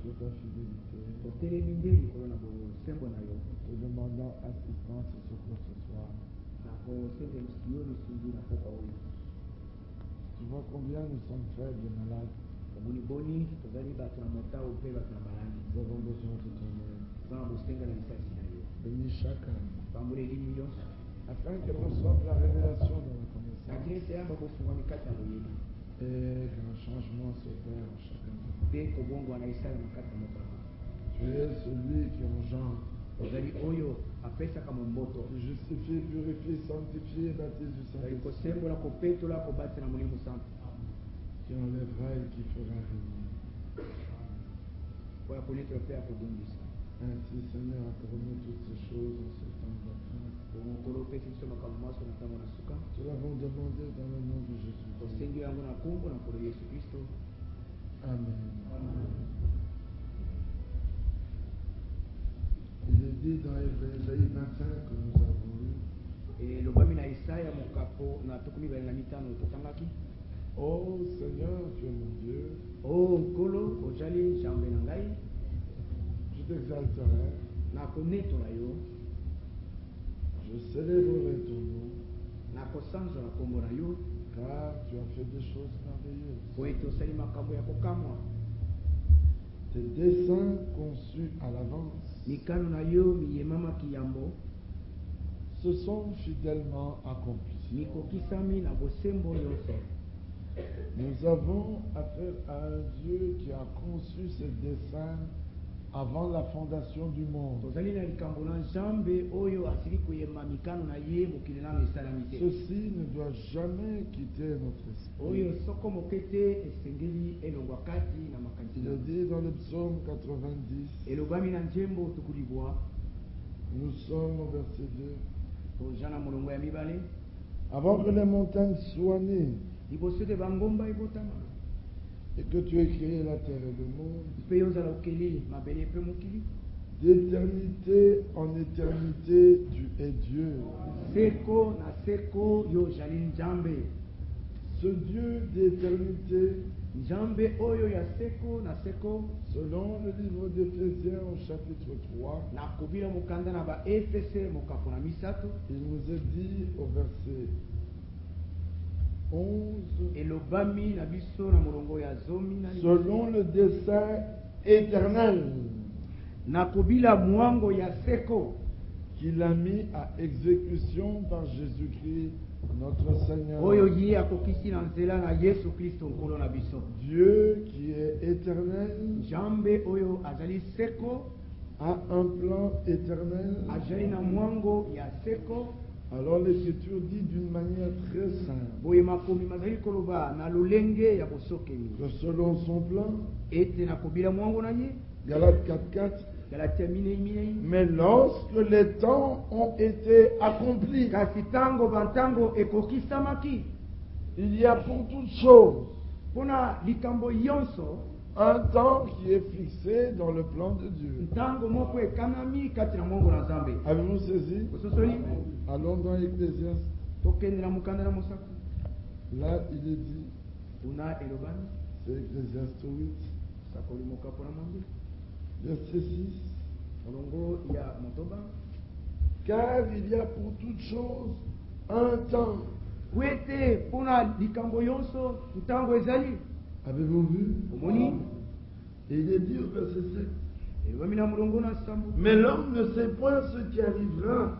sur ta fidélité, te demandant assistance et secours ce soir. Tu vois combien nous sommes faibles et malades. Nous avons besoin de ton aide. Bénis chacun, afin qu'elle reçoive la révélation de la connaissance et qu'un changement s'opère en chacun de nous. Tu es celui qui engendre, qui justifie, purifie, sanctifie et baptise du Saint-Esprit, qui enlèvera et qui fera régner. Ainsi, Seigneur, accorde-nous toutes ces choses en ce temps d'attente. Nous l'avons demandé dans le nom de Jésus. Amen. Il est dit dans Ésaïe 25 que nous avons lu. Oh Seigneur, tu es mon Dieu. Je t'exalterai. Je célébrerai ton nom. Car tu as fait des choses merveilleuses. Tes desseins conçus à l'avance se sont fidèlement accomplis. Nous avons affaire à un Dieu qui a conçu ses desseins avant la fondation du monde. Ceci ne doit jamais quitter notre esprit. Il est dit dans le psaume 90, nous sommes au verset 2, avant que les montagnes soient nées, et que tu aies créé la terre et le monde, d'éternité en éternité, tu es Dieu. Ce Dieu d'éternité, selon le livre d'Éphésiens au chapitre 3, il nous est dit au verset 11, selon le dessein éternel qu'il a mis à exécution par Jésus-Christ notre Seigneur. Dieu qui est éternel a un plan éternel. Alors l'Écriture dit d'une manière très simple que selon son plan, Galates 4.4, mais lorsque les temps ont été accomplis, il y a pour toutes choses un temps qui est fixé dans le plan de Dieu. Avez-vous saisi? Allons dans Ecclésiaste. Là, il est dit, c'est Ecclésiaste 8, verset 6, car il y a pour toute chose un temps. Avez-vous vu? Et il est dit au verset 7, mais l'homme ne sait point ce qui arrivera,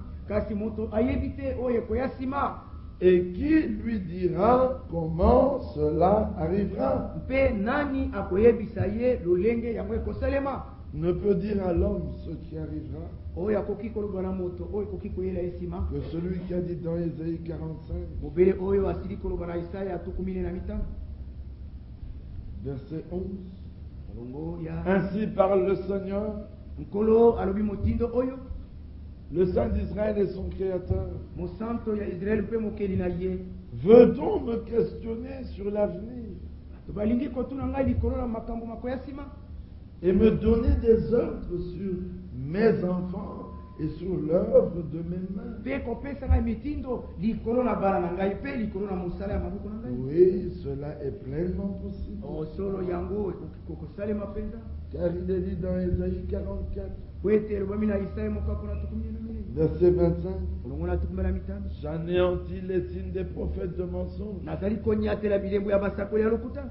et qui lui dira comment cela arrivera? Ne peut dire à l'homme ce qui arrivera que celui qui a dit dans Ésaïe 45, verset 11, ainsi parle le Seigneur, le Saint d'Israël et son Créateur. Veut-on me questionner sur l'avenir et me donner des ordres sur mes enfants et sur l'œuvre de mes mains. Pe kopesa ngai mitindo likolo na bala na ngai pe likolo na mosala ya maboko na ngai. Oui, cela est pleinement possible. Solo yango kosalema mpenza. Car il est dit dans Ésaïe 44, Po ete elobami na Isaia mokako na tukumbi na minei. verset 25, Olongo na tukumbi na mitano. j'anéantis les signes des prophètes de mensonge Nazali konyatela bilembo ya basakoli ya lokuta.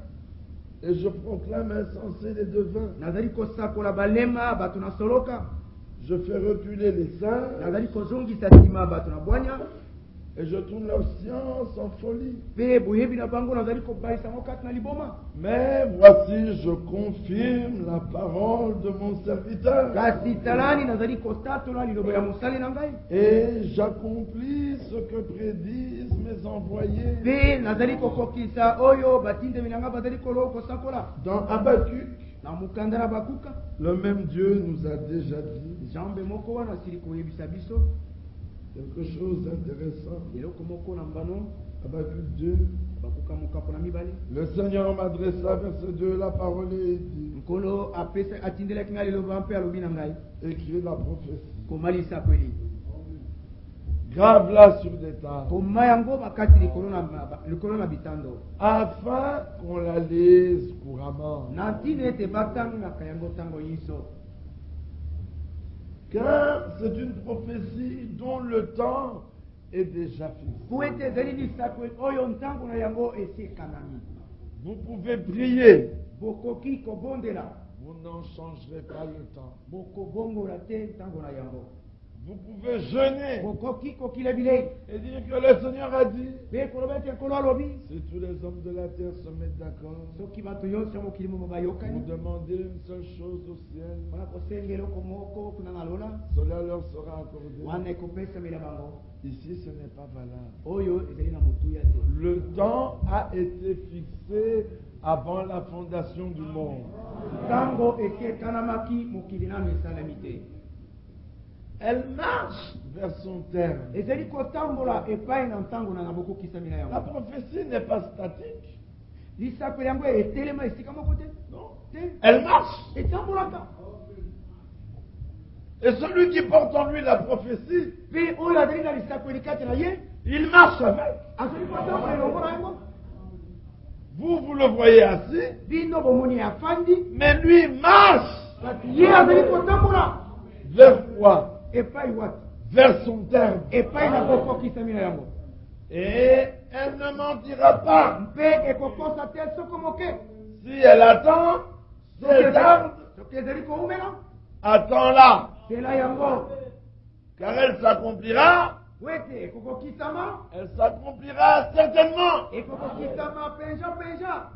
et je proclame insensés les devins. Nazali kosakola balema bato na soloka. Je fais reculer les saints Nazali kozongisa nsima bato na bwanya. et je tourne leur science en folie. Pe boyebi na bango nazali kobalisa ngo kati na liboma. Mais voici, je confirme la parole de mon serviteur Kasi talani nazali kotatola lilobo ya mosali na ngai. et j'accomplis ce que prédisent mes envoyés. Pe nazali kokokisa oyo batindemi na ngai bazali kosakola. Dans Habakkuk, Na mukanda na bakuka. le même Dieu nous a déjà dit Jambe moko wana asili koyebisa biso. quelque chose d'intéressant. Eloko moko na mbano Habakkuk 2, bakuka mokapo na mibale. le Seigneur m'adressa, verset 2, la parole est dit, Nkolo apesa atindelaki ngai liloba mpe alobi na ngai. écrit la prophétie. Komalisa kweli. Grave-la sur des tables, Koma yango makasi likolo na bitando. afin qu'on la lise couramment. Na ntina ete batangaka yango ntango nyonso. Car c'est une prophétie dont le temps est déjà fixé. Po ete ezali lisapo oyo ntango na yango esi ekanami. Vous pouvez prier, Bokoki kobondela. vous n'en changerez pas le temps. Bokobongola te ntango na yango. Vous pouvez jeûner Bokoki kokila bilei. et dire que le Seigneur a dit, Pe koloba ete nkolo alobi. si tous les hommes de la terre se mettent d'accord Soki bato nyonso ya mokili momo pour bayokani. demander une seule chose au ciel, Mpona kosenga eloko moko kuna na lola. cela leur sera accordé. Wana ekopesamela bango. Ici, ce n'est pas valable. Oyo ezali na motuya te. Le temps a été fixé avant la fondation du monde. Ntango esi ekanamaki mokili nano esalami te. Elle marche vers son terme. Ezali kotambola epai na ntango na bokokisami na La yango. prophétie n'est pas statique. Lisapo yango etelema esika moko te. Non. Te. Elle marche. Etambolaka. Et celui qui porte en lui la prophétie, Pe oyo azali na lisapo elikati na ye. il marche avec. Azali kotambola elongo na yango. Vous le voyez assis, Bino bomoni afandi. mais lui marche Kasi ye azali kotambola. vers quoi? Epai wapi. Vers son terme. Epai na bokokisami na yango. Et elle ne mentira pas. Mpe ekokosa te soko moke. Si elle attend, si elle tarde, Soki ezali koumela. attends-la. Sela yango. Car elle s'accomplira. Wete ekokokisama. Elle s'accomplira certainement. Ekokokisama penja.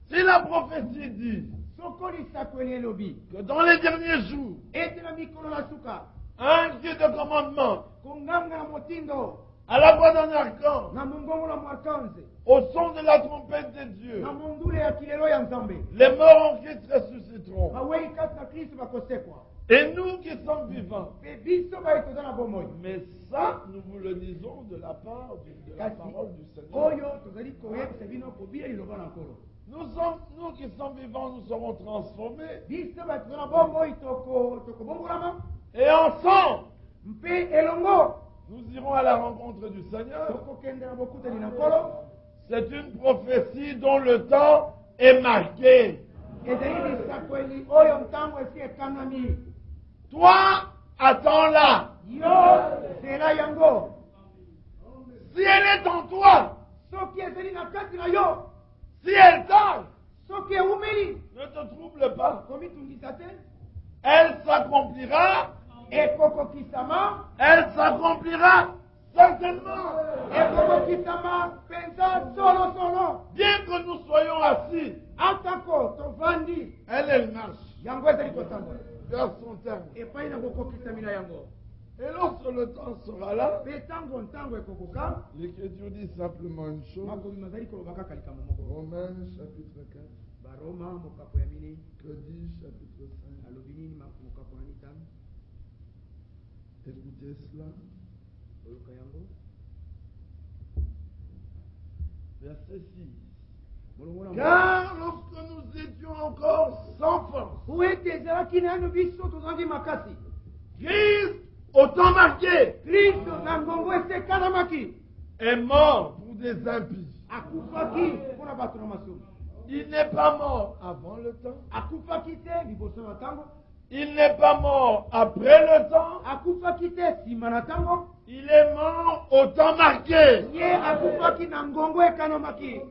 Si la prophétie dit Soko lisapo elobi. que dans les derniers jours, Ete na mikolo na suka. un cri de commandement, Konganga na motindo. à la voix d'un archange, Na mongongo na mwakanze. au son de la trompette de Dieu, Na mondule ya kilelo ya nzambe. les morts en Christ ressusciteront. Bawei kati na Kristo bakosekwa. Et nous qui sommes vivants, Pe biso baye toza na bomoi. mais ça, nous vous le disons de la part de la Kasi parole du Seigneur. oyo tozali koyebisa bino kobila liloba na nkolo. Nous qui sommes vivants, nous serons transformés. Biso baye toza na bomoi tokobongolama. Et ensemble, Mpe elongo. nous irons à la rencontre du Seigneur. Tokokende na bokutani na nkolo. C'est une prophétie dont le temps est marqué. Ezali lisakweli oyo ntango esi ekanami. Toi, attends-la. Yo sela yango. Si elle est en toi, Soki ezali na kati na yo. si elle tarde, Soki eumeli. ne te trouble pas. Komitungisa te. Elle s'accomplira. Ekokokisama. Elle s'accomplira certainement. Ekokokisama penza solo. Bien que nous soyons assis, Atako tovandi. elle marche Yango ezali kotambola. vers son terme. Epai na bokokisami na yango. Et lorsque le temps sera là, Pe ntango ekokoka. l'Écriture dit simplement une chose. Makomi mazali koloba kaka likambo moko. Romains chapitre 4, Baroma mokapo ya minei. que dit chapitre 5. Alobi nini mokapo na mitano. Écoutez cela. Oyoka yango. Verset 6. Molongo na Car lorsque nous étions encore sans force, po ete ezalaki nano biso tozangi makasi. Christ au temps marqué, Kristo na ngongo esekanamaki est mort pour des impies. akufaki mpona bato na masumu. Il n'est pas mort avant le temps. Akufaki te liboso na ntango, Il n'est pas mort après le temps. akufaki te nsima na ntango, Il est mort au temps marqué. ye akufaki na ngongo ekanamaki.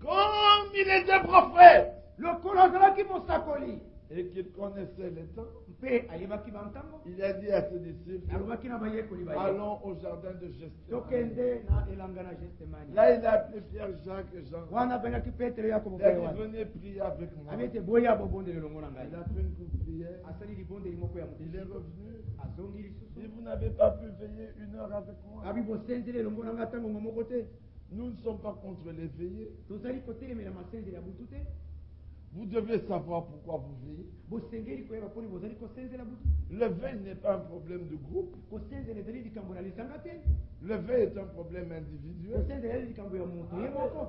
Comme il était prophète Lokolo azalaki mosakoli et qu'il connaissait les temps, mpe ayebaki bantango, il a dit à ses disciples, alobaki na bayekoli baye allons au jardin de Gethsémani. tokende na elanga na Getsemani. Là, il a appelé Pierre, Jacques et Jean. Wana abengaki Petero Yakobo Il a mpe dit, wana venez prier avec moi. abi ete boya bobondeli elongo na Il ngai. a fait une courte prière. Asali libondeli moko ya Il est motu revenu. azongi Il lisusu dit, vous n'avez pas pu veiller 1 heure avec moi. abi bosenzeli elongo na ngai ntango ngo moko te. Nous ne sommes pas contre les veillées. tozali kotelemela masenzeli ya butu te. Vous devez savoir pourquoi vous veillez. bosengeli koyeba mponi bozali kosenzela butu. Le veille n'est pas un problème de groupe. kosenzela ezali likambo na lisanga te. Le veille est un problème individuel. kosenzela ezali likambo ya moto ye moko.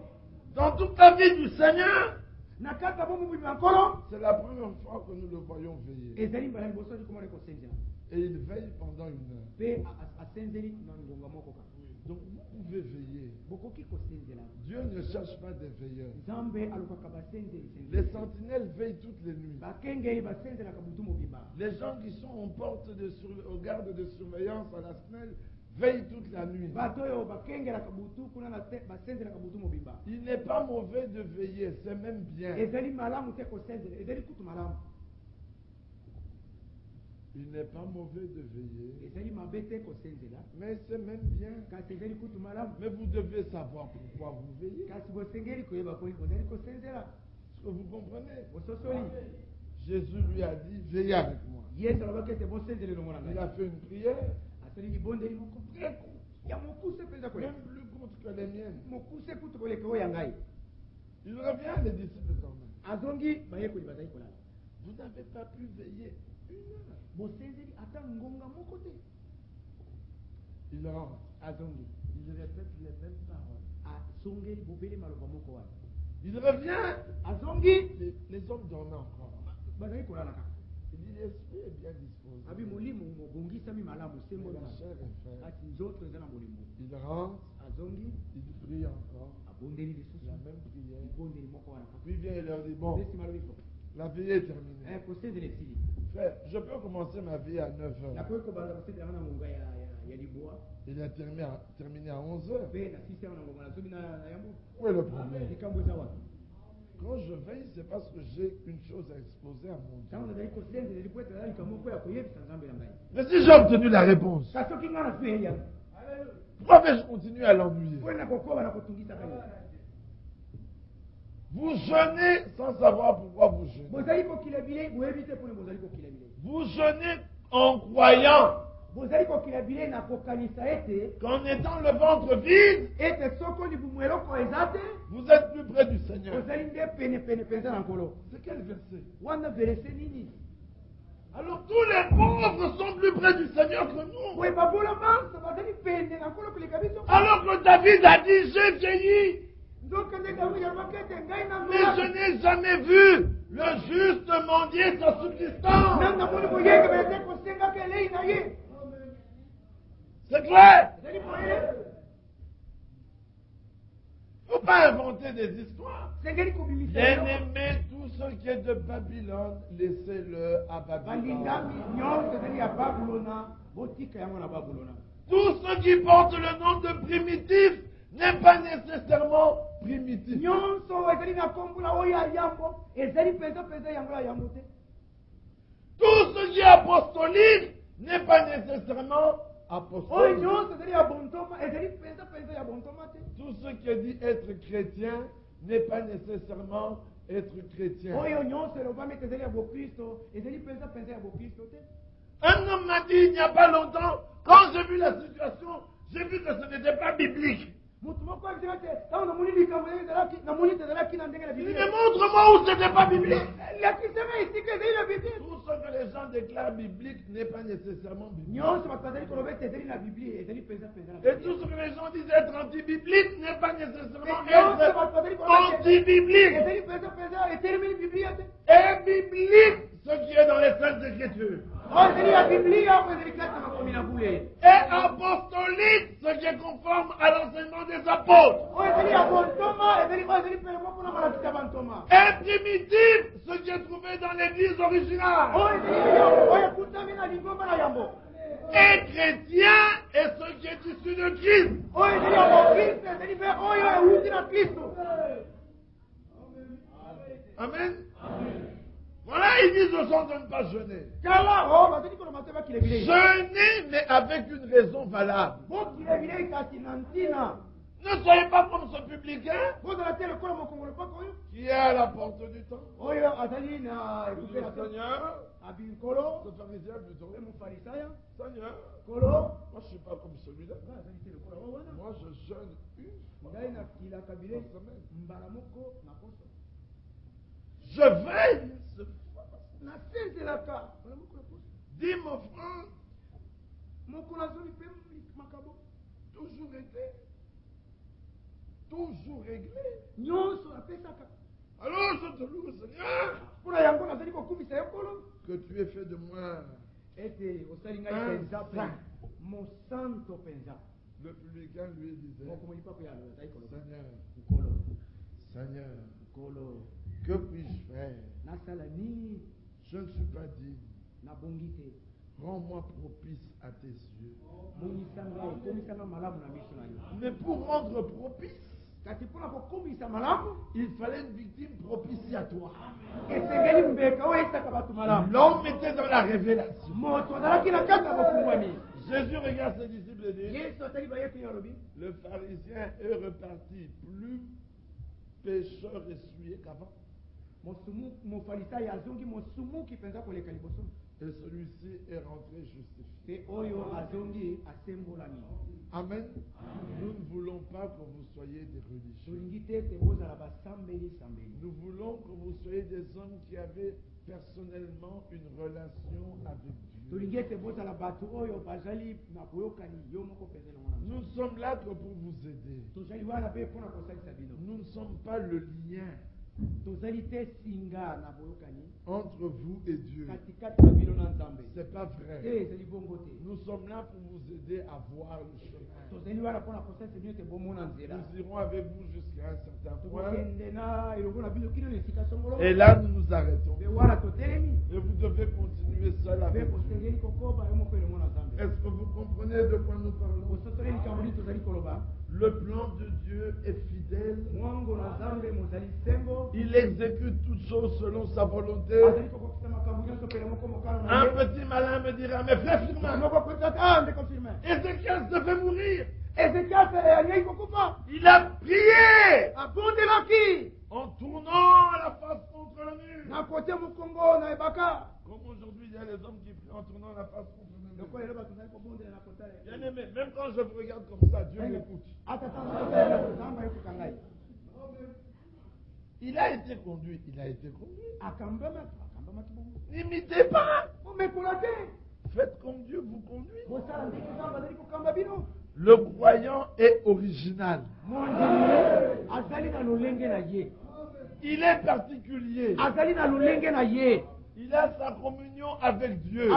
Dans toute la vie du Seigneur, na kati ya bomoi ya nkolo c'est la première fois que nous le voyons veiller. ezali mbala liboso likomona kosenzela Et il veille pendant 1 heure. mpe asenzeli na ngonga moko kaka. Donc vous pouvez veiller. bokoki kosenzela. Dieu ne cherche pas des veilleurs. nzambe alukaka basenzeli Les sentinelles veillent toutes les nuits. bakengeli basenzelaka butu mobimba. Les gens qui sont aux gardes de surveillance à la SNEL veillent toute la nuit. bato oyo bakengelaka butu kuna na te basenzelaka butu mobimba. Il n'est pas mauvais de veiller, c'est même bien. ezali malamu te kosenzela, ezali kutu malamu. Il n'est pas mauvais de veiller, ezali mabe te kosenzela, mais c'est même bien. kasi ezali kutu malamu. Mais vous devez savoir pourquoi vous veillez. kasi bosengeli koyeba mponi bozali kosenzela. Est-ce que vous comprenez? bososoli Jésus lui a dit, veillez avec moi. yesu alobaki ete bosenzela elongo na Il ngai. a fait une prière asali libondeli moko très courte, ya mokuse mpenza même koleka plus courte que les miennes. mokuse kutu koleka oyo ya ngai. Il revient, les disciples s'en vont. azongi bayekoli bazali kolala. Vous n'avez pas pu veiller 1 heure. bosenzeli ata ngonga moko te. Il rentre. azongi Il répète les mêmes paroles. asongeli bobele maloba moko wana. Il revient. azongi Les hommes dormaient encore. bazali kolala kaka. Il dit, l'esprit est bien disposé. abi molimo mobongisami malamu sembo La chair est faite. kasi nzoto eza na bolembo. Il rentre. azongi Il prie encore. abondeli lisusu La même prière. libondeli moko wana kaka. Puis il vient et leur dit, bon, esima lobi fo la veillée est terminée. kosenzela esili. Frère, je peux commencer ma vie à 9 heures. nakoki kobanza kosenzela na ngonga ya liboa Il a terminé à 11 heures. mpe na 6 heures na ngonga nazobi na yango. Où est le problème? likambo eza wapi? Quand je veille, c'est parce que j'ai une chose à exposer à mon Dieu. ntango nazali kosenzela lipo ete eza likambo moko ya koyebisa nzambe na ngai. Mais si j'ai obtenu la réponse, kasi soki ngai nasu eya pourquoi vais-je continuer à l'ennuyer? mpo na kokoba na kotungisaka yo. Vous jeûnez sans savoir pourquoi vous jeûnez. bozali kokila bilei boyebi te mpona bozali kokila bilei. Vous jeûnez en croyant bozali kokila bilei na kokanisa ete qu'en étant le ventre vide, ete soko libumu eloko eza te vous êtes plus près du Seigneur. ozali nde penepene mpenza na nkolo. C'est quel verset? wana verese nini? Alors tous les pauvres sont plus près du Seigneur que nous. boye babola manso bazali pene na nkolo koleka biso. Alors que David a dit, j'ai vieilli, nzoka nde dawidi alobaki ete ngai mais je n'ai jamais vu le juste mendier sa subsistance. nanga moni boyekebele te kosengaka elei na ye. C'est clair? ezali boye Il ne faut pas inventer des histoires. sengeli kobimisa Bien-aimés, tout ce qui est de Babylone, laissez-le à Babylone. balingami nyonso ezali ya babulona botika yango na babulona. Tout ce qui porte le nom de primitif n'est pas nécessairement primitif. nyonso ezali na kombola oyo ya yambo ezali mpenza yango ya yambo te. Tout ce qui est apostolique n'est pas nécessairement oyo apostolique. nyonso ezali ya bontoma ezali mpenza ya bontoma te. Tout ce qui dit être chrétien n'est pas nécessairement être chrétien. oyo nyonso elobami ete ezali ya bokristo ezali mpenza ya bokristo te. Un homme m'a dit il n'y a pas longtemps, quand j'ai vu la situation, j'ai vu que ce n'était pas biblique. motu moko akisema te ntango namoni likambo ezalaki namoni ete ezalaki na ndenge na Il dit, biblia. mais montre-moi où ce n'était pas biblique. lakisema esika ezali na biblia. Tout ce que les gens déclarent biblique n'est pas nécessairement biblique. nyonso bato bazali koloba ete ezali na biblia ezali mpenza na Et tout biblia. ce que les gens disent être anti-biblique n'est pas nécessairement nyonso être bato bazali koloba ete anti-biblique. ezali mpenza etelemeli biblia te. Et biblique, ce qui est dans les Saintes Écritures. Et apostolique, ce qui est conforme à l'enseignement des apôtres. Et primitif, ce qui est trouvé dans l'église originale. Et chrétien est ce qui est issu de Christ. Amen. Voilà, ils disent aux gens de ne pas jeûner. Jeûner, mais avec une raison valable. Ne soyez pas comme ce publicain qui est à la porte du temple. Le Seigneur, ce pharisien plutôt. Seigneur, moi je ne suis pas comme celui-là. Moi je jeûne une fois par semaine. Je veille ce fois. Dis mon frère, toujours été, toujours réglé. Alors je te loue, Seigneur, que tu aies fait de moi un saint. Le publicain lui disait, Seigneur, que puis-je faire? Je ne suis pas digne. Rends-moi propice à tes yeux. Mais pour rendre propice, il fallait une victime propitiatoire. L'homme était dans la révélation. Jésus regarde ses disciples et dit, le pharisien est reparti plus pécheur essuyé qu'avant. Et celui-ci est rentré justifié. Amen. Nous ne voulons pas que vous soyez des religieux. Nous voulons que vous soyez des hommes qui avaient personnellement une relation avec Dieu. Nous sommes là que pour vous aider. Nous ne sommes pas le lien entre vous et Dieu. C'est pas vrai. Nous sommes là pour vous aider à voir le chemin. Nous irons avec vous jusqu'à un certain point. Et là, nous nous arrêtons. Et vous devez continuer seul avec Dieu. Est-ce que vous comprenez de quoi nous parlons? Le plan de Dieu est fidèle. Il exécute toutes choses selon sa volonté. Un petit malin me dira, mais frère Firmin, Ézéchiel se fait mourir. Il a prié en tournant la face contre le mur. Comme aujourd'hui, il y a les hommes qui prient en tournant la face contre le mur. Bien aimé, même quand je vous regarde comme ça, Dieu m'écoute. Il a été conduit. N'imitez pas. Faites comme Dieu vous conduit. Le croyant est original. Il est particulier. Il a sa communion avec Dieu.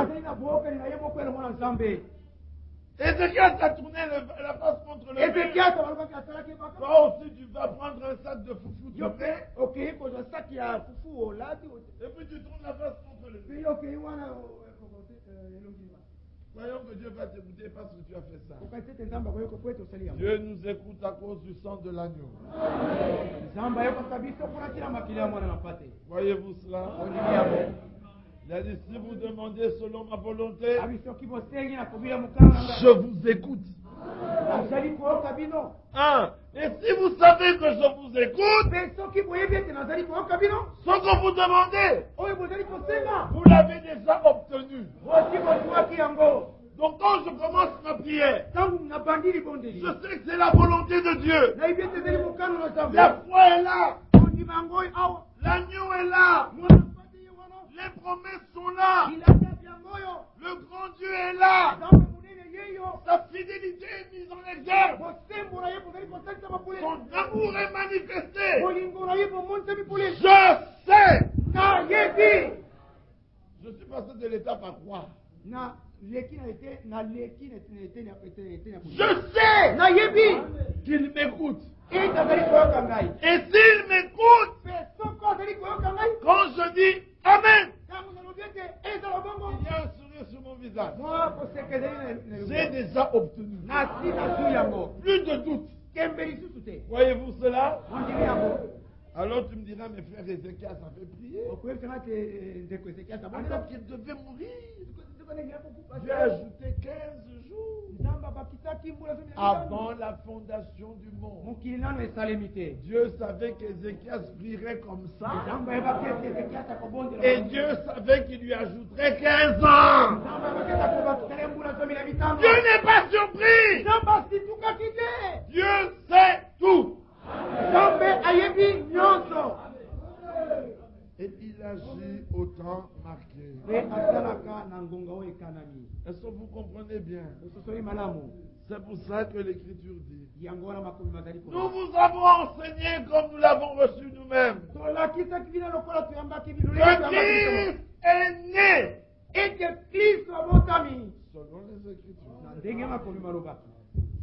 Ézéchiel a tourné la face contre le mur. Toi aussi, tu vas prendre un sac de foufou. Et puis tu tournes la face contre le mur. Croyons que Dieu va t'écouter parce que tu as fait ça. Dieu nous écoute à cause du sang de l'agneau. Voyez-vous cela? Il a dit, si vous demandez selon ma volonté, je vous écoute. Et si vous savez que je vous écoute, ce que vous demandez, vous l'avez déjà obtenu. Donc quand je commence ma prière, je sais que c'est la volonté de Dieu. La foi est là. L'agneau est là. Les promesses sont là. Le grand Dieu est là. Sa fidélité est mise en exergue. Son amour est manifesté. Je sais. Je suis passé de l'étape à croire. Je sais qu'il m'écoute. Et s'il m'écoute, quand je dis Amen, il y a un sourire sur mon visage. J'ai déjà obtenu. Plus de doute. Voyez-vous cela? Alors tu me diras, mes frères Ézéchias a fait prier. Alors qu'il devait mourir. Dieu a ajouté 15 jours avant la fondation du monde. Dieu savait qu'Ézéchias prierait comme ça. Et Dieu savait qu'il lui ajouterait 15 ans. Dieu n'est pas surpris. Dieu sait tout. Et il agit au temps marqué. Est-ce que vous comprenez bien? C'est pour ça que l'Écriture dit: nous vous avons enseigné comme nous l'avons reçu nous-mêmes. Le Christ est né. Selon les Écritures.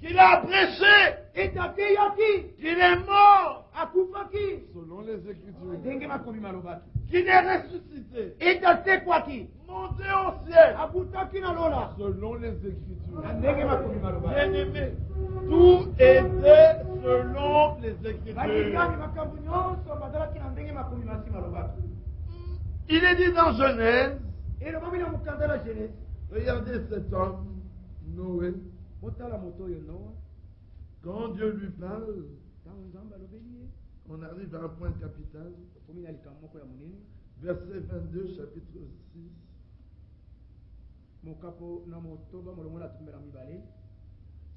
Qu'il a prêché. Qu'il est mort. Selon les Écritures. Qu'il est ressuscité. Monté au ciel. Selon les Écritures. Bien-aimé, tout était selon les Écritures. Il est dit dans Genèse, regardez cet homme, Noé. Quand Dieu lui parle, on arrive à un point capital. Verset 22, chapitre 6.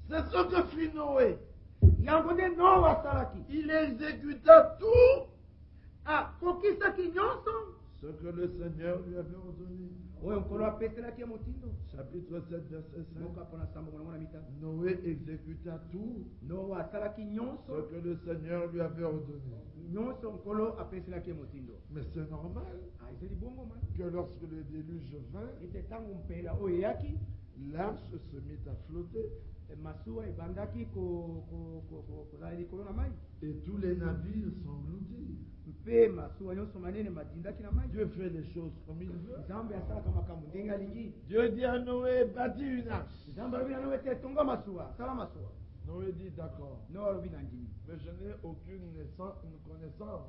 C'est ce que fit Noé. Il exécuta tout ce que le Seigneur lui avait ordonné. Chapitre 7, verset 5. Noé exécuta tout ce que le Seigneur lui avait ordonné. Mais c'est normal que lorsque le déluge vint, l'arche se mit à flotter. Et tous les navires s'engloutirent. Dieu fait les choses comme il veut. Dieu dit à Noé, bâtis une arche. Noé dit d'accord. Mais je n'ai aucune connaissance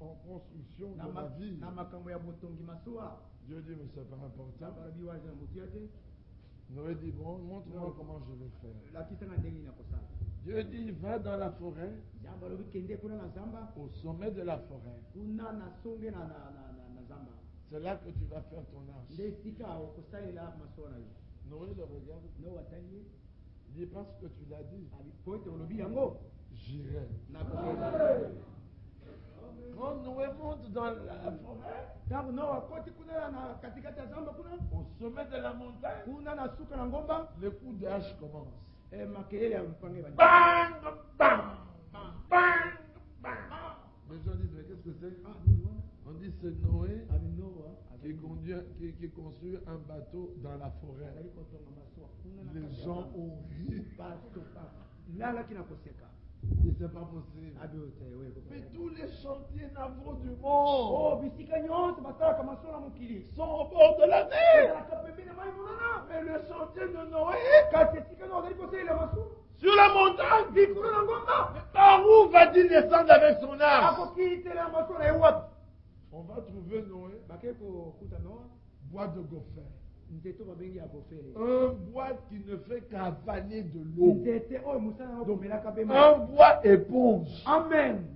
en construction de ma vie. Dieu dit, mais c'est pas important. Noé dit, bon, montre-moi comment je vais faire. Dieu dit, va dans la forêt, au sommet de la forêt. C'est là que tu vas faire ton arche. Noé le regarde. Il dit, parce que tu l'as dit, j'irai. Quand Noé monte dans la forêt, au sommet de la montagne, le coup de hache commence. Bang, bang, bang, bang. Les gens disent, mais qu'est-ce que c'est? On dit, c'est Noé qui construit un bateau dans la forêt. Les gens ont ri. Et c'est pas possible. Mais tous les chantiers navaux du monde sont au bord de la mer. Mais le chantier de Noé, sur la montagne, par où va-t-il descendre avec son arche? On va trouver Noé, bois de gopher. Un bois qui ne fait qu'avaler de l'eau. Un bois éponge. Amen.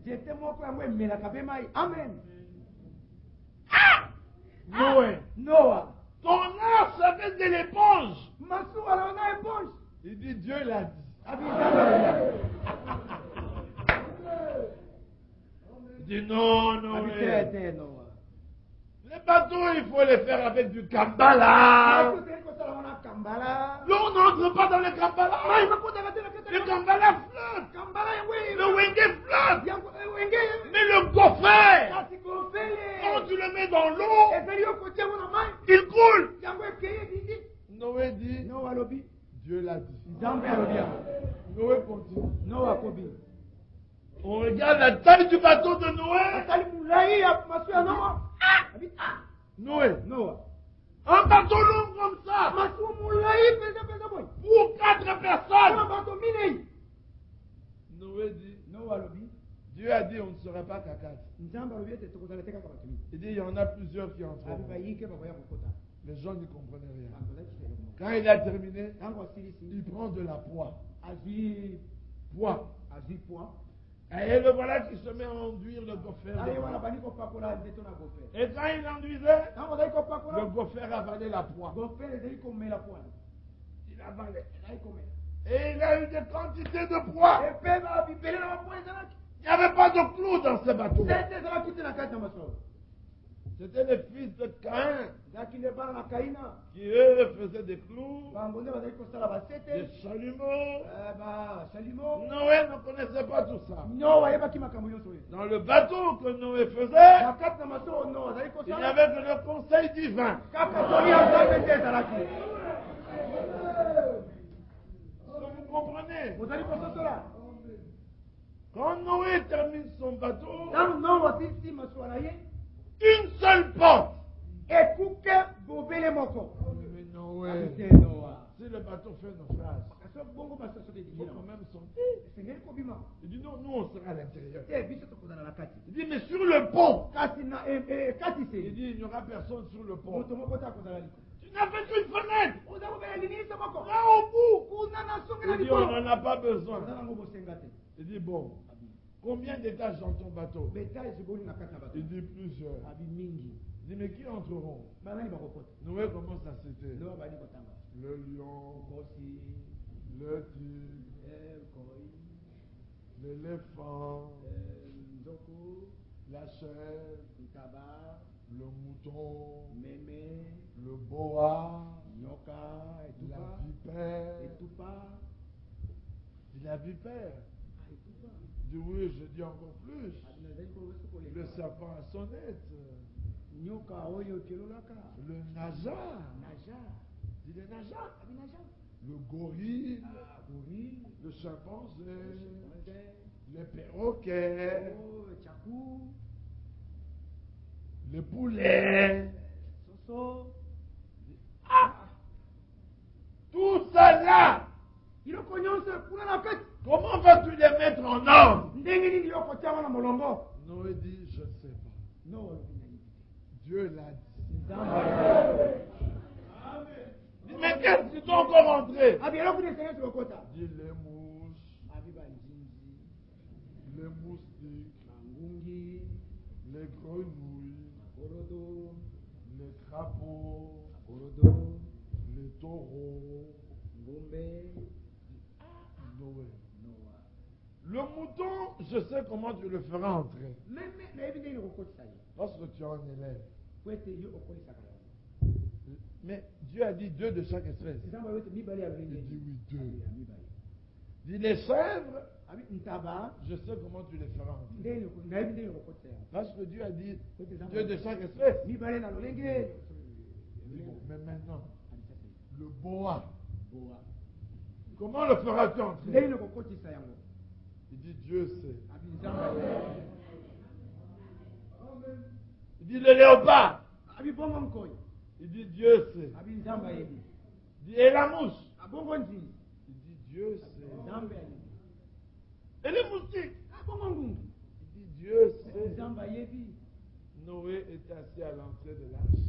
Ah! Noé. Noah. Ton arche avait de l'éponge. Il dit, Dieu l'a dit. Il dit, non, Noé. Les bateaux, il faut les faire avec du Kambala. L'eau n'entre pas dans le Kambala. Le Kambala flotte. Le Wenge flotte. Mais le gopher, quand tu le mets dans l'eau, il On regarde la taille du bateau de Noé. Noé. Un bateau long comme ça. Pour 4 personnes. Noé dit. Dieu a dit on ne sera pas qu'à 4. Il dit il y en a plusieurs qui entreront. Les gens ne comprenaient rien. Quand il a terminé, il prend de la poix. Et le voilà qui se met à enduire le gopher. Et quand il enduisait, le gopher avalait la poix. Il avalait. Et il a eu des quantités de poix. Il n'y avait pas de clous dans ce bateau. C'était les fils de Caïn qui eux faisaient des clous, des chalumeaux. Noé ne connaissait pas tout ça. Dans le bateau que Noé faisait, il n'y avait que le conseil divin. Vous comprenez? Quand Noé termine son bateau, une seule porte. Mais Noé, si le bateau fait naufrage, il faut quand même sortir. Il dit non, nous on sera à l'intérieur. Il dit mais sur le pont. Il dit il n'y aura personne sur le pont. Tu n'as fait qu'une fenêtre. Là au bout. Il dit on n'en a pas besoin. Il dit bon. Combien d'étages dans ton bateau? Il dit plusieurs. Il dit mais qui entreront? Noé commence à citer. Le lion, le tigre, l'éléphant, la chèvre, le mouton, le boa, la vipère. Il dit la vipère. Je dis oui, je dis encore plus. Le serpent à sonnette. Le naja. Il dit le naja. Le gorille. Le chimpanzé. Les perroquets. Les poulets. Tout ça là. Comment vas-tu les mettre en ordre? Noé dit, je ne sais pas. Dieu l'a dit. Dit, mais qu'est-ce qu'ils sont encore rentrés? Dit les mouches, les moustiques, les grenouilles, les crapauds, les taureaux. Noé. Le mouton, je sais comment tu le feras entrer. Lorsque tu es un élève. Mais Dieu a dit 2 de chaque espèce. Il dit oui, 2. Il dit les chèvres, je sais comment tu les feras entrer. Parce que Dieu a dit 2 de chaque espèce. Il dit bon, mais maintenant, le boa. Comment le feras-tu entrer? Il dit Dieu sait. Il dit le léopard. Il dit Dieu sait. Il dit et la mouche. Il dit Dieu sait. Et les moustiques. Il dit Dieu sait. Noé est assis à l'entrée de l'arche.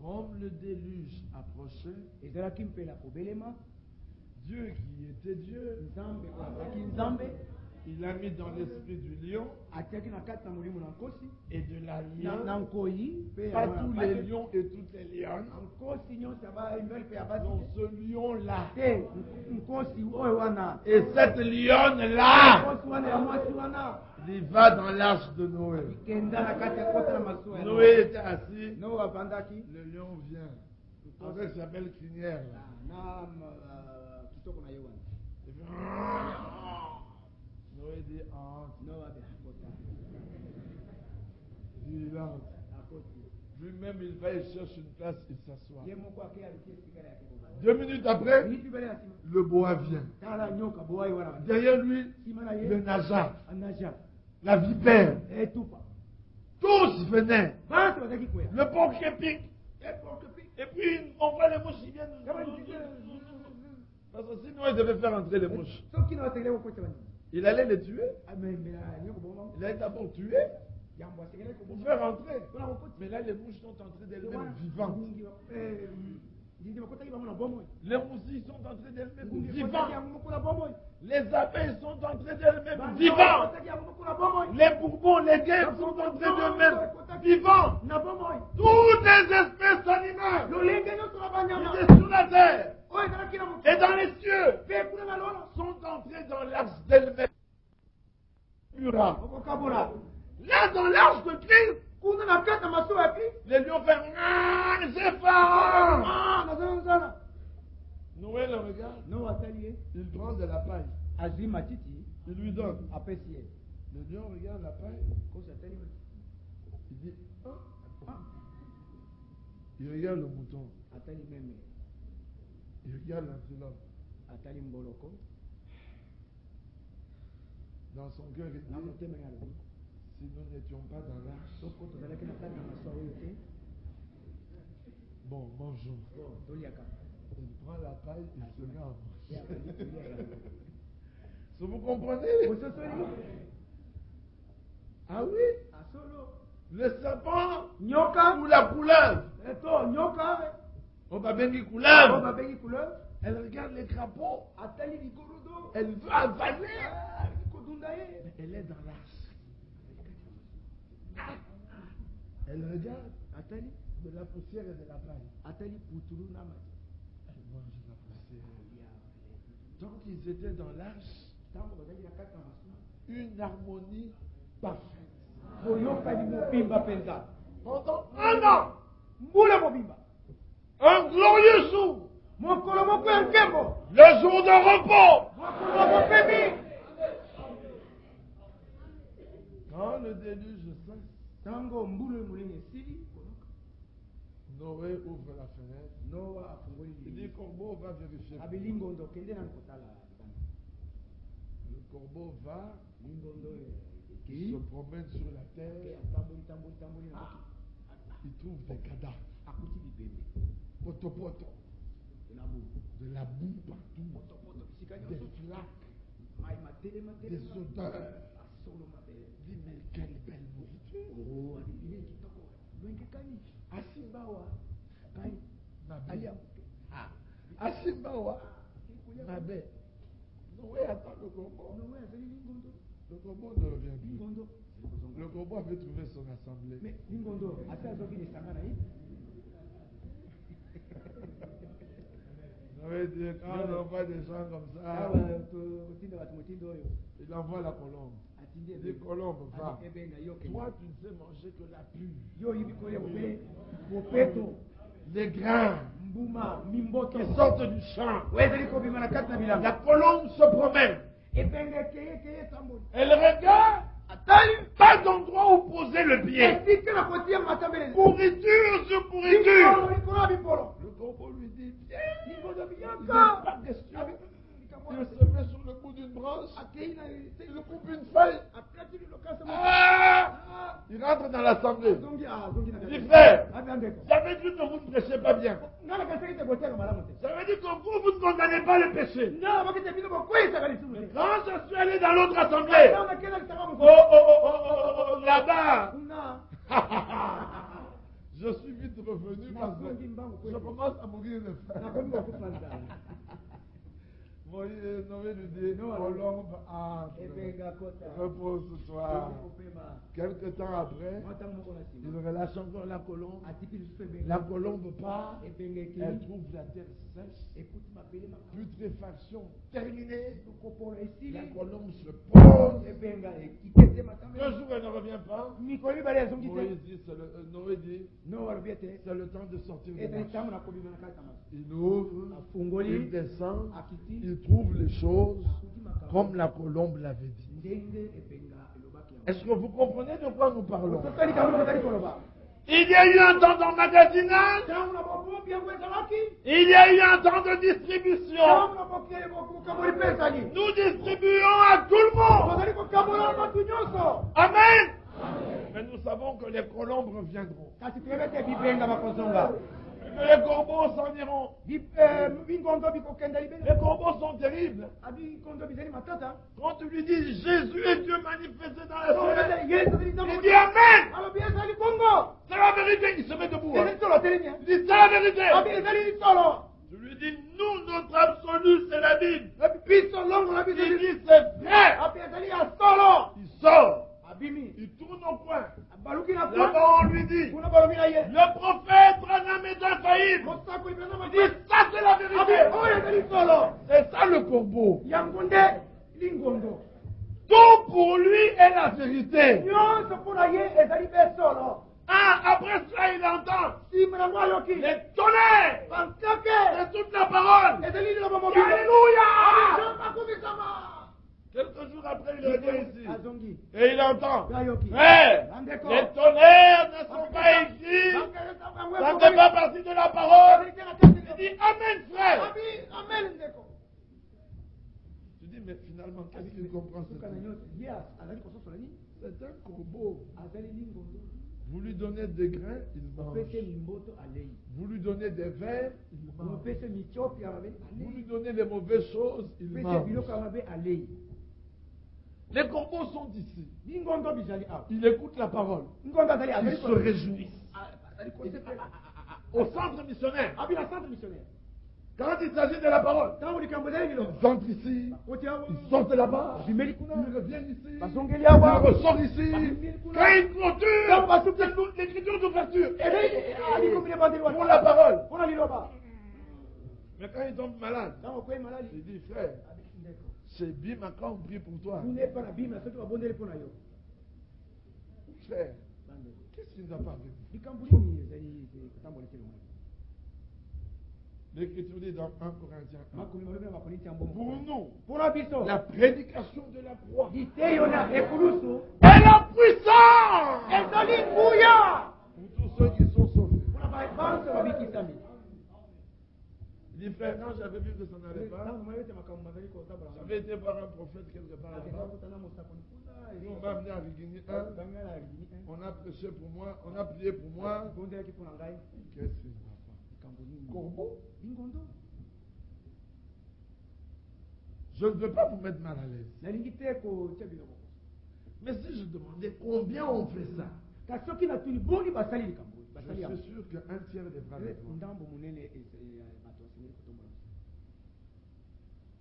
Comme le déluge approchait, Dieu qui était Dieu, il a mis dans l'esprit du lion et de la lionne, pas tous les lions et toutes les lionnes, donc ce lion-là et cette lionne-là, il va dans l'arche de Noé. Noé était assis, le lion vient avec sa belle crinière là. Noé dit entre. Il entre. Lui-même lui-même, il va et cherche une place, il s'assoit. 2 minutes après, le boa vient. Derrière lui, le naja, la vipère. Tous venaient. Le porc-épic. Et puis, on voit les mouches qui viennent. Parce que sinon, il devait faire entrer les mouches. Il allait les tuer. Il allait d'abord tuer pour faire entrer. Mais là, les mouches sont entrées d'elles-mêmes vivantes. Les moussis sont entrées d'elles-mêmes vivantes. Les abeilles sont entrées d'elles-mêmes vivantes. Les bourbons, les guêpes sont entrées d'elles-mêmes vivantes. Toutes les espèces animales qui étaient sur la terre et dans les cieux sont entrées dans l'arche d'elles-mêmes. Là, dans l'arche de Christ, les lions font j'ai faim. Noé le regarde. Il prend de la paille. Il lui donne. Le lion regarde la paille. Il dit il regarde le mouton. Il regarde l'antilope. Dans son cœur, il dit si nous n'étions pas dans l'arche, bon, mangeons. Il prend la paille, il se met à manger. Si vous comprenez? Ah oui? Le serpent ou la couleuvre? On va bénir couleuvre. Elle regarde les crapauds. Elle veut avaler. Mais elle est dans l'arche. Elle regarde de la poussière et de la paille. Elle mange la poussière. Tant qu'ils étaient dans l'arche, une harmonie parfaite. Pendant un an, un glorieux jour, le jour de repos. Quand le déluge cesse, Noé ouvre la fenêtre. Il dit corbeau va vérifier. Le corbeau va, il se promène sur la terre. Il trouve des cadavres. Poto. De la boue partout. Des flaques. Des odeurs. Il dit mais quelle belle nourriture. Asimbawa. Asimbawa. Nabe. Noé attend le corbeau. Le corbeau ne revient plus. Le corbeau avait trouvé son assemblée. Noé dit, quand on voit des gens comme ça, il envoie la colombe. Il dit, colombe, va. Toi, tu ne sais manger que la pluie. Les grains qui sortent du champ. La colombe se promène. Elle regarde. Pas d'endroit où poser le pied. Pourriture sur pourriture. Le corbeau lui dit, viens. Il n'a pas de question. Il se met sur le bout d'une branche. Il coupe une feuille. Il rentre dans l'assemblée. Il dit, frère, j'avais dit que vous ne prêchez pas bien. J'avais dit que vous ne condamnez pas le péché. Quand je suis allé dans l'autre assemblée, là-bas, je suis vite revenu parce que je commence à mourir de faim. Noé lui dit, colombe, repose-toi. Quelque temps après, il relâche encore la colombe. La colombe part, elle trouve la terre sèche, putréfaction terminée. La colombe se pose. 2 jours, elle ne revient pas. Noé dit, c'est le temps de sortir de l'arche. Il ouvre, il descend, il trouve les choses comme la colombe l'avait dit. Est-ce que vous comprenez de quoi nous parlons? Il y a eu un temps d'emmagasinage. Il y a eu un temps de distribution. Nous distribuons à tout le monde. Amen. Mais nous savons que les colombes reviendront. Que les corbeaux s'en iront. Les corbeaux sont terribles. Quand tu lui dis Jésus est Dieu manifesté dans la chair, il dit Amen. C'est la vérité. Il se met debout. Il dit c'est la vérité. Je lui dis nous, notre absolu, c'est la Bible. Il dit c'est vrai. Il sort. Il tourne au coin. Là-bas, on lui dit le prophète Branham est infaillible. Il dit ça, c'est la vérité. C'est ça le corbeau. Tout pour lui est la vérité. Après cela, il entend les tonnerres de toute la parole. Alléluia! Quelques jours après, il revient ici. Et il entend. Frère, les tonnerres ne sont pas ici. Ça ne fait pas partie de la parole. Il dit Amen, frère. Tu dis, mais finalement, qu'est-ce qu'il comprend? C'est un corbeau. Vous lui donnez des grains, il mange. Vous lui donnez des vers, il mange. Vous lui donnez les mauvaises choses, il mange. Les corbeaux sont ici. Ils écoutent la parole. Ils se réjouissent. Au centre missionnaire. Quand il s'agit de la parole, ils entrent ici, ils sortent là-bas, ils reviennent ici, ils ressortent ici. Quand ils clôturent, l'écriture d'ouverture pour la parole. Mais quand ils tombent malades, il dit frère, c'est Bima quand on prie pour toi. Frère, qu'est-ce qui nous a pas vécu? L'Écriture dit dans 1 Corinthiens 1. Pour nous, la prédication de la croix est la puissance pour tous ceux qui sont sauvés. Il dit frère, quand j'avais vu que ça n'allait pas, j'avais été voir un prophète quelque part là-bas. Nous, on m'a amené à Rigini 1. On a prêché pour moi, on a prié pour moi. Qu'est-ce qu'il n'a pas? Corbeau. Je ne veux pas vous mettre mal à l'aise. Mais si je demandais combien on fait ça, je suis sûr qu'un tiers des bras de toi.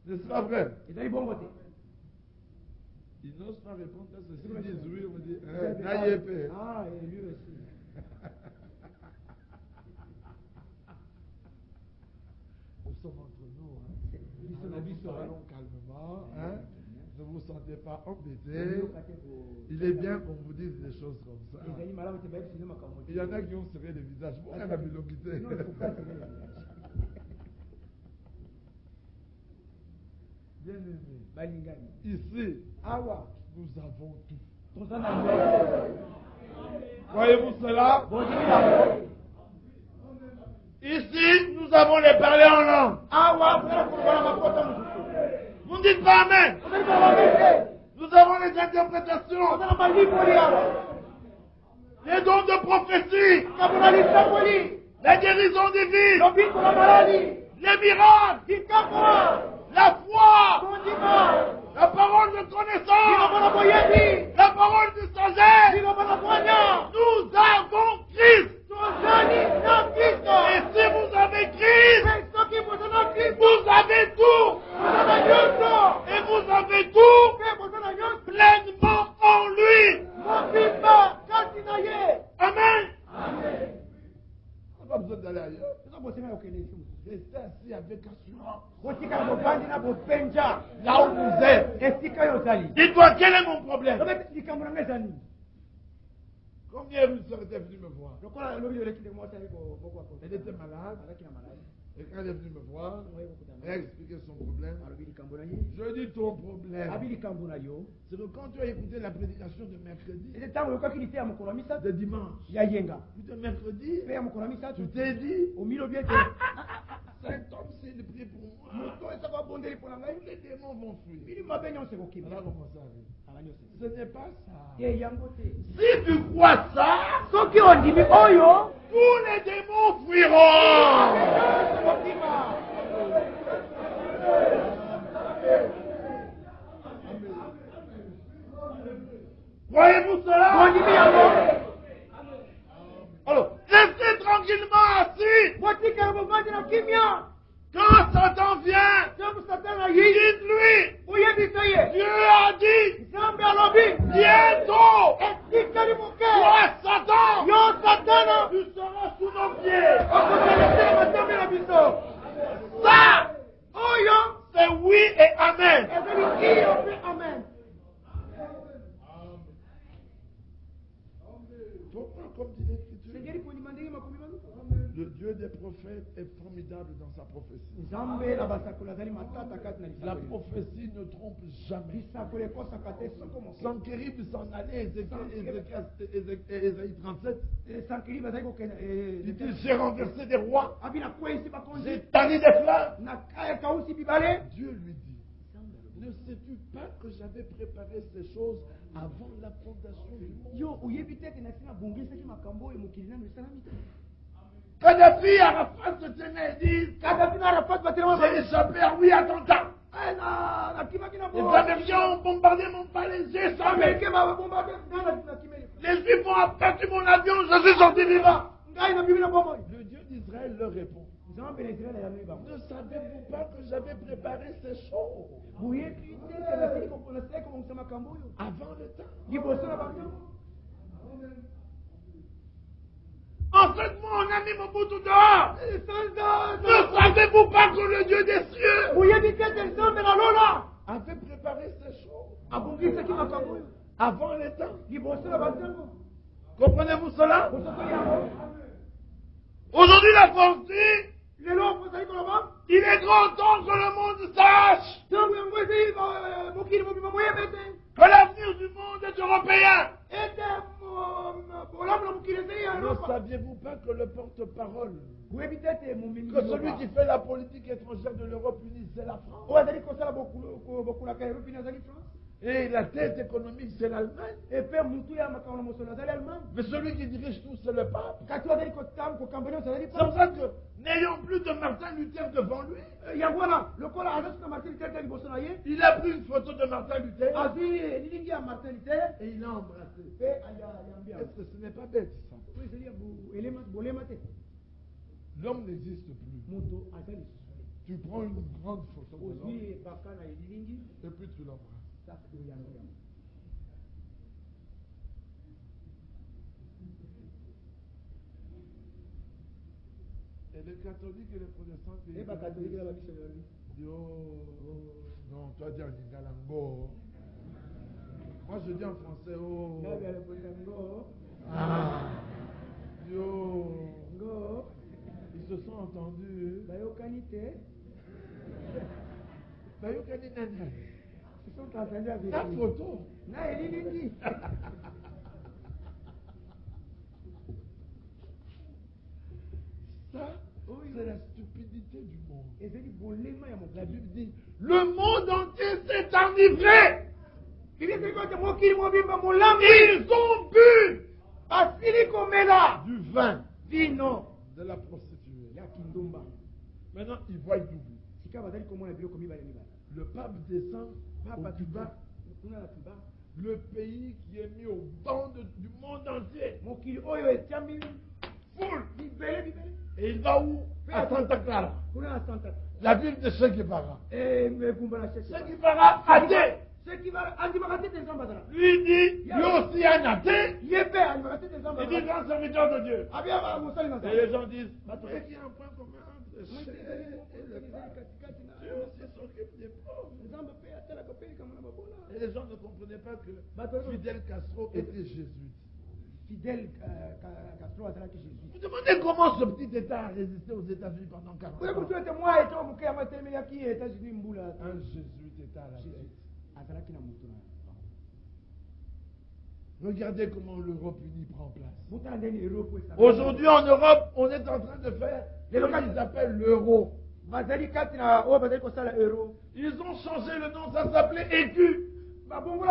N'est-ce pas vrai? Ils n'osent pas répondre à ceci. Ils disent oui, on dit n'ayez peur. Ah, et lui aussi. Nous sommes entre nous. Nous parlons calmement. Ne vous sentez pas embêtés. Il est bien qu'on vous dise des choses comme ça. Il y en a qui ont serré les visages. Pourquoi la bilogité? Bien aimé. Ici, nous avons tout. Voyez-vous cela? Ici, nous avons les parlers en langue. Vous ne dites pas Amen. Nous avons les interprétations. Les dons de prophétie. La guérison divine. Les miracles. La foi. La parole de connaissance. La parole de sagesse. Nous avons Christ. Et si vous avez Christ, vous avez tout. Et vous avez tout pleinement en lui. Amen. On n'a pas besoin d'aller ailleurs. Restez assis avec assurance. Là où vous êtes. Dites-moi quel est mon problème. Combien de serait venue me voir? Elle était malade. Et quand il est venu me voir, il a expliqué son problème. Je dis ton problème. C'est que quand tu as écouté la prédication de mercredi, de dimanche, puis de mercredi, tu t'es dit, cet homme s'il prie pour moi, tous les démons vont fuir. On a commencé à rire. Ce n'est pas ça. Si tu crois ça, tous les démons fuiront. Croyez-vous cela? Alors, restez tranquillement assis. Quand Satan vient, dites-lui, Dieu a dit, bientôt, toi Satan, tu seras sous nos pieds. Ça, c'est oui et amen. Comme dit l'Écriture, le Dieu des prophètes est formidable dans sa prophétie. La prophétie ne trompe jamais. Sankerib s'en allait, Ésaïe 37. Il dit, j'ai renversé des rois, j'ai tari des fleurs. Dieu lui dit, ne sais-tu pas que j'avais préparé ces choses avant la fondation du monde? Kadhafi Arafat se tenait et dit, j'ai échappé à oui attentat. Les Américains ont bombardé mon palais, j'ai échappé. Les Juifs ont abattu mon avion, je suis sorti vivant. Le Dieu d'Israël leur répond, ne savez-vous pas que j'avais préparé ces choses avant le temps? En fait, moi, on a mis mon bout dehors. Ne savez-vous pas que le Dieu des cieux avait préparé ces choses avant le temps? Comprenez-vous cela? Aujourd'hui, la pensée, il est grand temps que le monde sache que l'avenir du monde est européen. Ne saviez-vous pas que le porte-parole, que celui qui fait la politique étrangère de l'Europe unie, c'est la France? Et la tête économique, c'est l'Allemagne. Mais celui qui dirige tout, c'est le pape. C'est pour ça que, n'ayant plus de Martin Luther devant lui, il a pris une photo de Martin Luther et il l'a embrassé. Est-ce que ce n'est pas bête, ça? L'homme n'existe plus. Tu prends une grande photo de l'homme et puis tu l'embrasses. Et les catholiques et les protestants disent, non, toi dis en Lingalango. Moi je dis en français, oh. Yo. Ils se sont entendus. Ta photo. Ça, c'est la stupidité du monde. La Bible dit, le monde entier s'est enivré. Ils ont bu du vin de la prostituée. Maintenant, ils voient double. Le pape descend au Cuba, le pays qui est mis au banc du monde entier. Foule. Et il va où? À Santa Clara. La ville de Che Guevara. Che Guevara athée. Lui dit, lui aussi un athée. Il dit grand serviteur de Dieu. Et les gens disent, il y a un point commun entre Che et le pape. Dieu aussi s'occupe des pauvres. Et les gens ne comprenaient pas que Fidel Castro était jésuite. Fidel Castro azalaki Jésus. Vous demandez comment ce petit État a résisté aux États-Unis pendant 40 ans. Un jésuite État à la tête. Regardez comment l'Europe unie prend place. Aujourd'hui en Europe, on est en train de faire ce qu'ils appellent l'euro. Ils ont changé le nom, ça s'appelait écu. Maintenant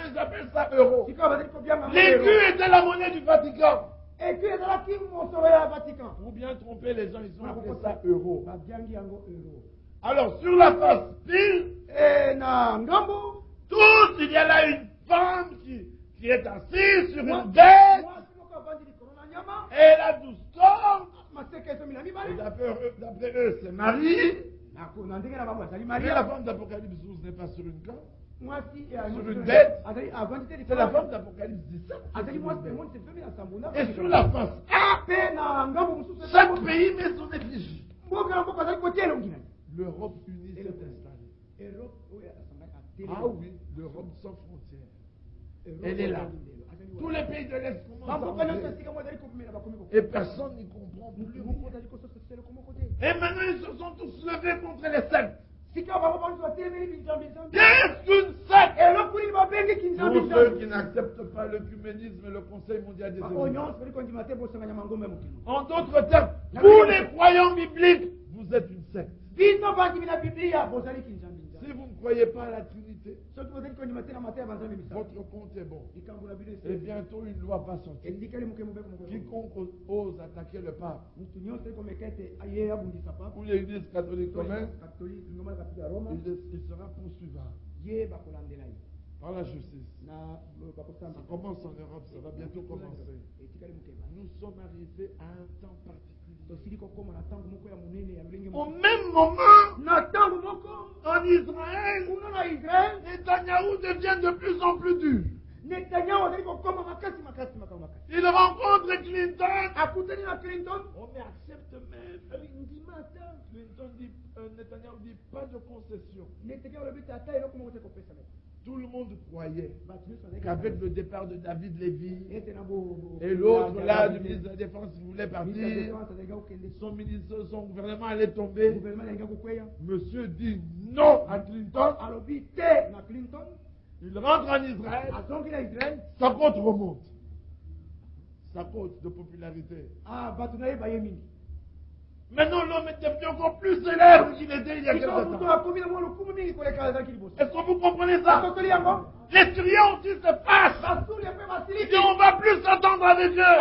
ils appellent ça euro. L'écu était la monnaie du Vatican. Pour bien tromper les gens, ils ont appelé ça euro. Alors sur la face pile, tous, il y a là une femme qui est assise sur une bête. Et elle a 12 cornes. Et d'après eux, c'est Marie. Mais la femme d'Apocalypse 12 n'est pas sur une corne. Sur une bête. C'est la femme d'Apocalypse 17. Et sur la face chaque pays met son effigie. L'Europe unie s'est installée. Ah oui, l'Europe sans frontières. Elle est là. Tous les pays de l'Est commencent à entrer. Et personne n'y comprend plus. Et maintenant, ils se sont tous levés contre les sectes. Qu'est-ce qu'une secte? Pour ceux qui n'acceptent pas l'œcuménisme et le Conseil mondial des Églises. En d'autres termes, tous les croyants bibliques, vous êtes une secte. Si vous ne croyez pas à la Trinité, votre compte est bon. Et bientôt une loi va sortir. Quiconque ose attaquer le pape ou l'église catholique romaine, il sera poursuivable par la justice. Ça commence en Europe, ça va bientôt commencer. Nous sommes arrivés à un temps particulier. Au même moment, en Israël, Netanyahou devient de plus en plus dur. Il rencontre Clinton. Oh, mais accepte même. Netanyahou dit pas de concession. Tout le monde croyait qu'avec le départ de David Lévy et l'autre là, du ministre de la Défense, qui voulait partir, son gouvernement allait tomber. Monsieur dit non à Clinton. Il rentre en Israël. Sa cote remonte. Sa cote de popularité. Maintenant, l'homme est devenu encore plus célèbre qu'il était il y a quelques temps. Est-ce que vous comprenez ça? Les Syriens aussi se passent. Et on ne va plus s'entendre avec eux.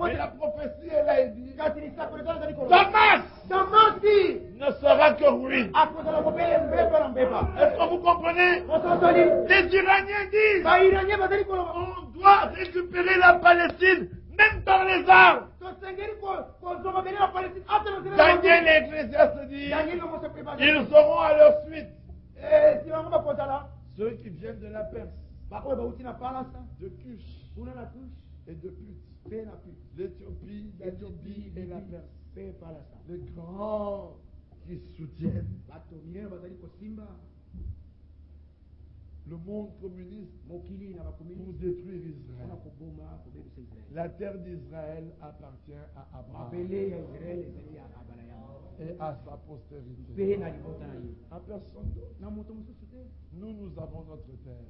Mais la prophétie est là et dit Damas ne sera que ruine. Est-ce que vous comprenez? Les Iraniens disent on doit récupérer la Palestine, même par les armes. Daniel et Ecclésiaste dit ils seront à leur suite. Ceux qui viennent de la Perse, de Cush et de Put, l'Éthiopie et la Perse, les grands qui soutiennent le monde communiste pour détruire Israël. La terre d'Israël appartient à Abraham et à sa postérité. À personne d'autre. Nous avons notre terre.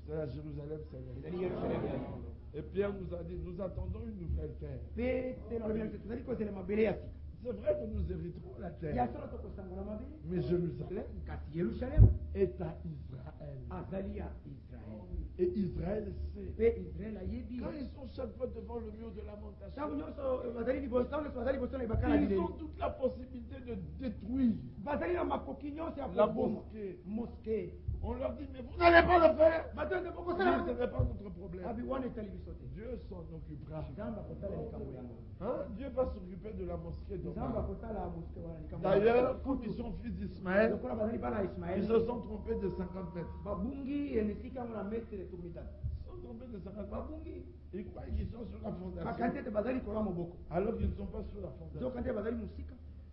C'est la Jérusalem céleste. Et Pierre nous a dit, nous attendons une nouvelle terre. C'est vrai que nous hériterons la terre. Mais Jérusalem est à Israël. Et Israël sait. Quand ils sont chaque fois devant le mur de lamentation, ils ont toute la possibilité de détruire la mosquée. On leur dit, mais vous n'allez pas le faire. Ce n'est pas notre problème. Dieu s'en occupera. Hein? Dieu va s'occuper de la mosquée de D'ailleurs, quand ils sont fils d'Ismaël, ils se sont trompés de 50 mètres. Ils se sont trompés de 50 mètres. Ils croient qu'ils sont sur la fondation. Alors qu'ils ne sont pas sur la fondation.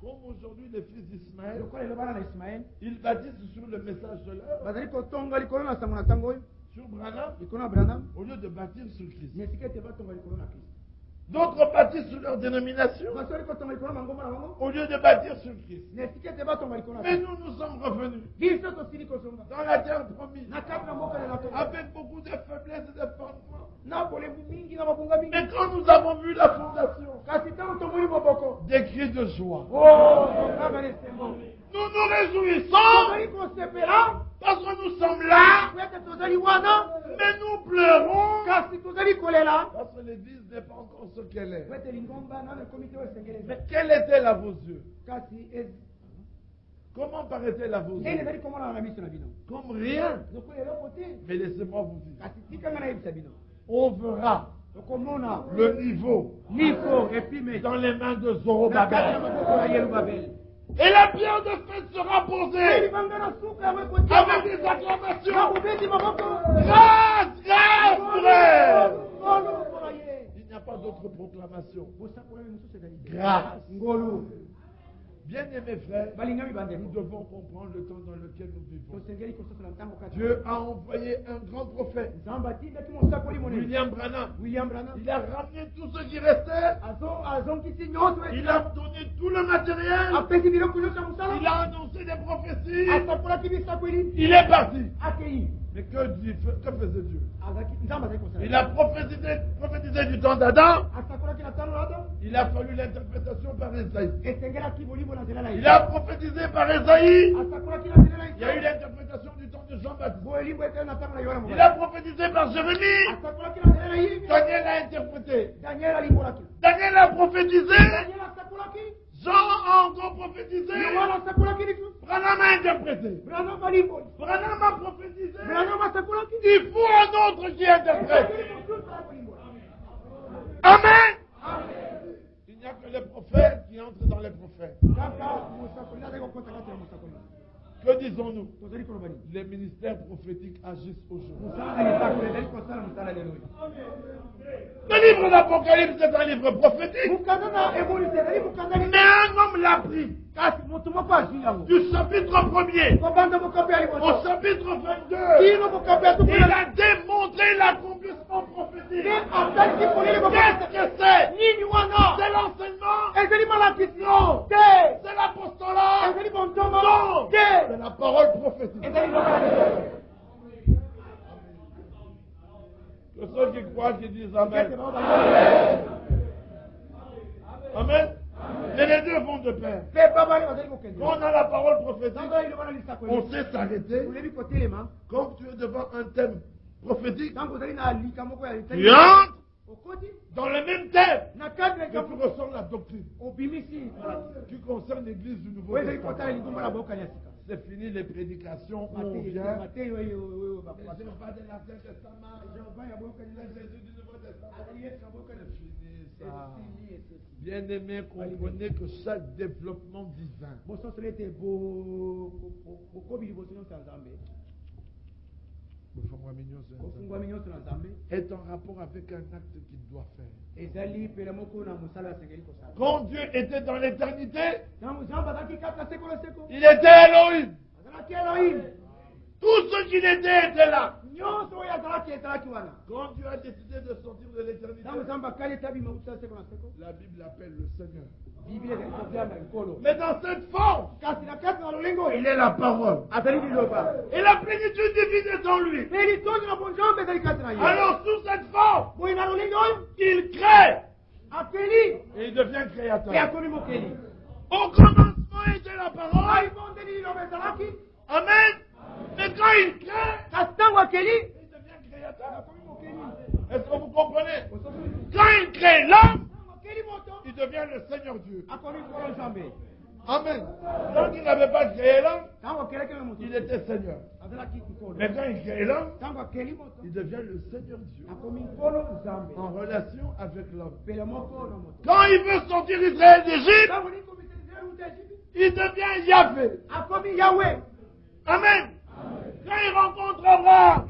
Comme aujourd'hui les fils d'Ismaël, ils bâtissent sur le message de l'heure, sur Branham, au lieu de bâtir sur Christ. D'autres bâtissent sur leur dénomination, au lieu de bâtir sur Christ. Mais nous sommes revenus dans la terre promise, avec beaucoup de faiblesses et de fondements. Mais quand nous avons vu la fondation, des cris de joie, nous nous réjouissons parce que nous sommes là, mais nous pleurons parce que l'église n'est pas encore ce qu'elle est. Mais quelle est-elle à vos yeux? Comment paraît-elle à vos yeux? Comme rien. Mais laissez-moi vous dire, on verra le niveau dans les mains de Zorobabel. Et la pierre de fête sera posée avec des acclamations. Grâce, grâce, frère. Il n'y a pas d'autre proclamation. Grâce. Bien-aimés frères, nous devons comprendre le temps dans lequel nous vivons. Dieu a envoyé un grand prophète, William Branham. Il a ramené tout ce qui restait. Il a donné tout le matériel. Il a annoncé des prophéties. Il est parti. Mais que faisait Dieu? Il a prophétisé du temps d'Adam. Il a fallu l'interprétation par Esaïe. Il a prophétisé par Esaïe. Il y a eu l'interprétation du temps de Jean-Baptiste. Il a prophétisé par Jérémie. Daniel a interprété. Daniel a prophétisé. Jean a encore prophétisé. Branham a interprété. Branham a prophétisé. Il faut un autre qui interprète. Amen. Il n'y a que les prophètes qui entrent dans les prophètes. Que disons-nous? Les ministères prophétiques agissent aujourd'hui. Le livre d'Apocalypse est un livre prophétique. Mais un homme l'a pris. Du chapitre 1er au chapitre 22, il a démontré l'accomplissement prophétique. Qu'est-ce que c'est? C'est l'enseignement? Non. C'est l'apostolat? Non. C'est la parole prophétique. Que ceux qui croient, qui disent Amen. Amen. Et les deux vont de pair. Quand on a la parole prophétique, on sait s'arrêter. Quand tu es devant un thème prophétique, tu entres dans le même thème, mais tu ressens la doctrine qui concerne l'église du Nouveau Testament. C'est fini les prédications où on vient. C'est pas de l'Ancien Testament. C'est Jésus du Nouveau Testament. C'est fini ça. Bien-aimé, comprenez que chaque développement divin est en rapport avec un acte qu'il doit faire. Quand Dieu était dans l'éternité, il était Elohim. Tout ce qu'il était là. Quand Dieu a décidé de sortir de l'éternité, la Bible l'appelle le Seigneur. Mais dans cette forme, il est la parole. Et la plénitude divine est en lui. Alors sous cette forme, il crée. Et il devient créateur. Au commencement était la parole. Amen. Mais quand il crée, il devient créateur. Est-ce que vous comprenez? Quand il crée l'homme, il devient le Seigneur Dieu. Amen. Quand il n'avait pas créé l'homme, il était Seigneur. Mais quand il crée l'homme, il devient le Seigneur Dieu. En relation avec l'homme. Quand il veut sortir Israël d'Égypte, il devient Yahvé. Amen. Quand il rencontre Abraham,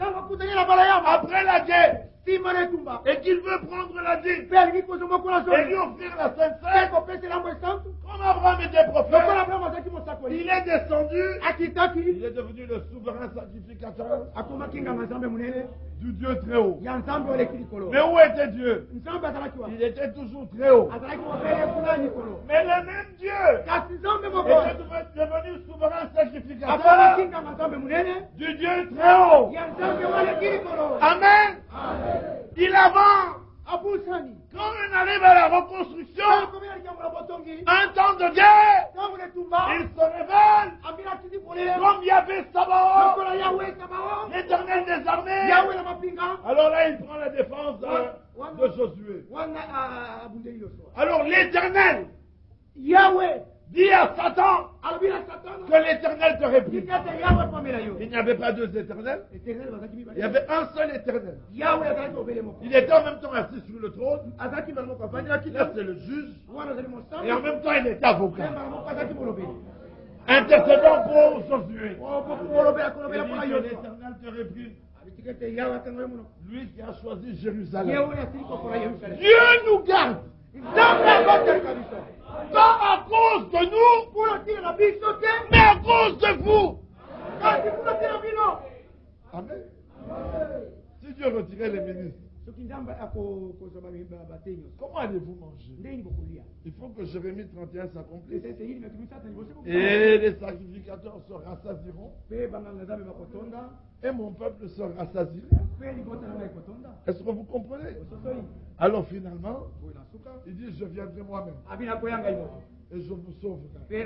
après la guerre, et qu'il veut prendre la dîme et lui offrir la Sainte Seine, comme Abraham était prophète, il est descendu, il est devenu le souverain sacrificateur du Dieu très haut. Mais où était Dieu? Il était toujours très haut. Mais le même Dieu était devenu souverain sacrificateur du Dieu très haut. Amen. Il avance. Quand on arrive à la reconstruction, un temps de guerre, il se révèle comme Yahvé Sabaoth, l'Éternel des armées. Alors là, il prend la défense de Josué. Alors l'Éternel dit à Satan que l'Éternel te réprime. Il n'y avait pas deux éternels. Il y avait un seul éternel. Il était en même temps assis sur le trône. Là, c'est le juge. Et en même temps, il était avocat. Intercédant pour Josué. Il dit que l'Éternel te réprime. Lui qui a choisi Jérusalem. Dieu nous garde. Pas à cause de nous, mais à cause de vous. Amen. Si Dieu retirait les ministres, comment allez-vous manger? Il faut que Jérémie 31 s'accomplisse. Et les sacrificateurs se rassasieront. Et mon peuple se rassasiera. Est-ce que vous comprenez? Alors finalement, il dit, je viendrai moi-même. Et je vous sauverai.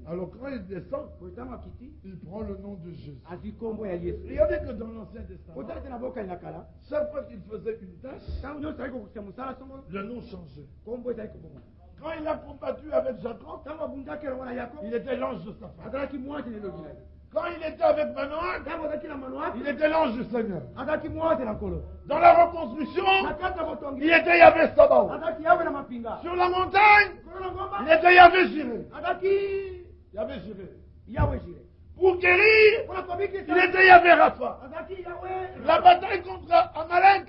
Alors quand il descend, il prend le nom de Jésus. Regardez que dans l'Ancien Testament, chaque fois qu'il faisait une tâche, le nom changeait. Quand il a combattu avec Jacob, il était l'ange de sa femme. Quand il était avec Manoah, il était l'ange du Seigneur. Dans la reconstruction, il était Yahvé Sabaoth. Sur la montagne, il était Yahvé Jireh. Pour guérir, il était Yahvé Rapha. La bataille contre Amalek,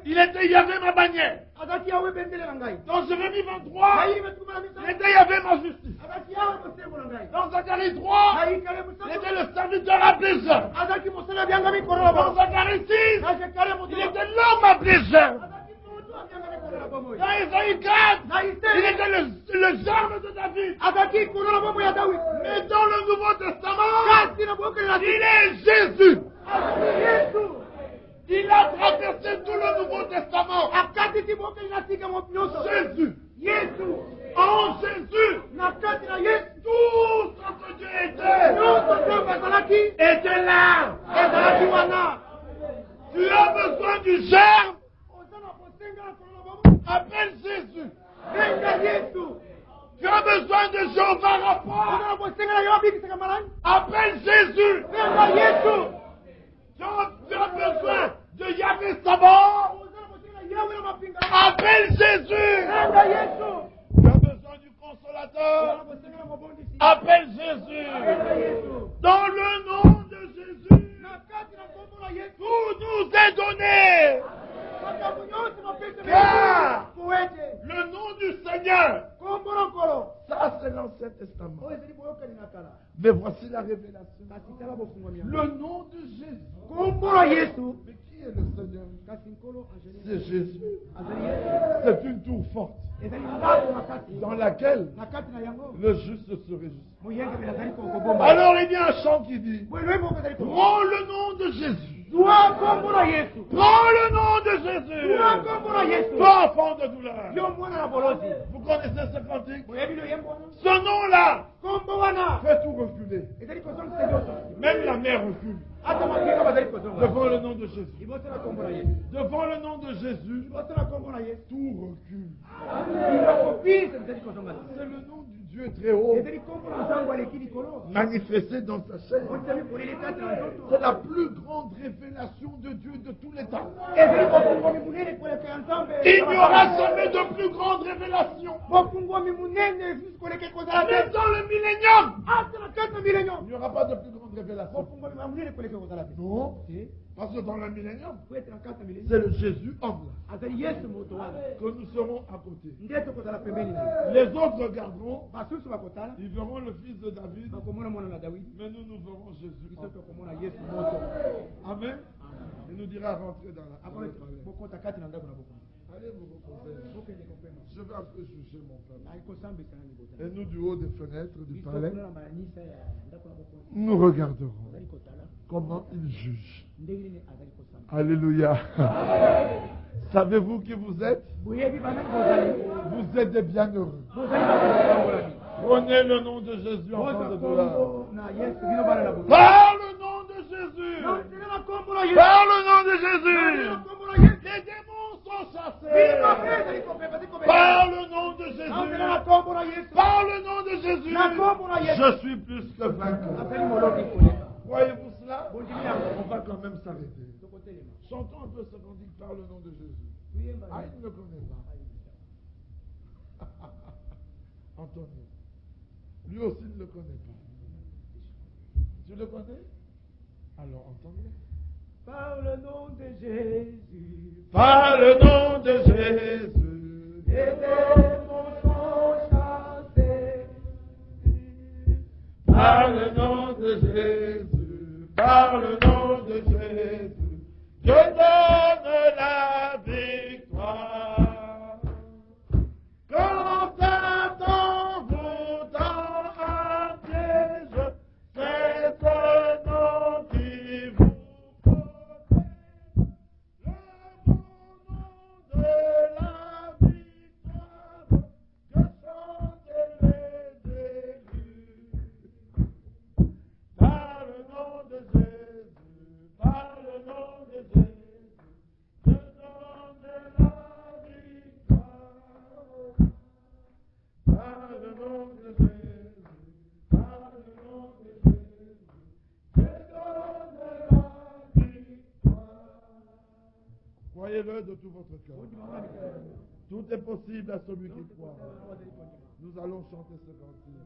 il était Yahvé ma bannière. Dans Jérémie 23, il était Yahvé ma justice. Dans Zacharie 3, il était le serviteur appelé jeune. Dans Zacharie 6, il était l'homme appelé jeune. Dans Isaïe 4, il était le germe de David. Mais dans le Nouveau Testament, il est Jésus. Il a traversé tout le Nouveau Testament. Jésus. En Jésus. Tout ce que Dieu était là. Tu as besoin du germe. Appelle Jésus. Tu as besoin de Jéhovah Rapha. Appelle Jésus. Tu as besoin de Yahvé Sabaoth. Appelle Jésus. Tu as besoin du consolateur. Appelle Jésus. Dans le nom de Jésus, tout nous est donné. Car le nom du Seigneur, ça c'est l'Ancien Testament. Mais voici la révélation. Le nom de Jésus. Mais qui est le Seigneur? C'est Jésus. C'est une tour forte dans laquelle le juste se réjouit. Alors il y a un chant qui dit, prends le nom de Jésus. Prends le nom de Jésus. Toi, enfant de douleur. Vous connaissez ce cantique? Ce nom-là fait tout reculer. Même la mer recule. Devant le nom de Jésus. Devant le nom de Jésus, tout recule. C'est le nom du Dieu très haut, manifesté dans sa chair. C'est la plus grande révélation de Dieu de tous les temps. Il n'y aura jamais de plus grande révélation. Même dans le millénium, Il n'y aura pas de plus grande révélation. Non. Parce que dans le millénium, c'est le Jésus homme que nous serons à côté. Les autres regarderont, ils verront le fils de David, mais nous verrons Jésus homme. Amen. Il nous dira rentrer dans la palais. Allez vous reposer. Je vais un peu juger mon peuple. Et nous, du haut des fenêtres du palais, nous regarderons comment il juge. Alléluia. Savez-vous qui vous êtes? Vous êtes des bienheureux. Prenez le nom de Jésus en temps de douleur. Par le nom de Jésus. Par le nom de Jésus. Les démons sont chassés. Par le nom de Jésus. Par le nom de Jésus. Je suis plus que vainqueur. Voyez-vous cela? On va quand même s'arrêter. Chantons un peu ce qu'on dit par le nom de Jésus. Ah, il ne le connaît pas. Antonio. Lui aussi ne le connaît pas. Tu le connais? Alors entendez. Par le nom de Jésus. Par le nom de Jésus. Les démons sont chassés. Par le nom de Jésus. Par le nom de Jésus. Je donne la victoire. Quand Satan vous tend un piège, c'est ce nom qui vous protège. Le bon nom de la victoire, que chantent les élus. Par le nom de Jésus, par le nom de Jésus. Croyez-le de tout votre cœur. Tout est possible à celui qui croit. Nous allons chanter ce cantique.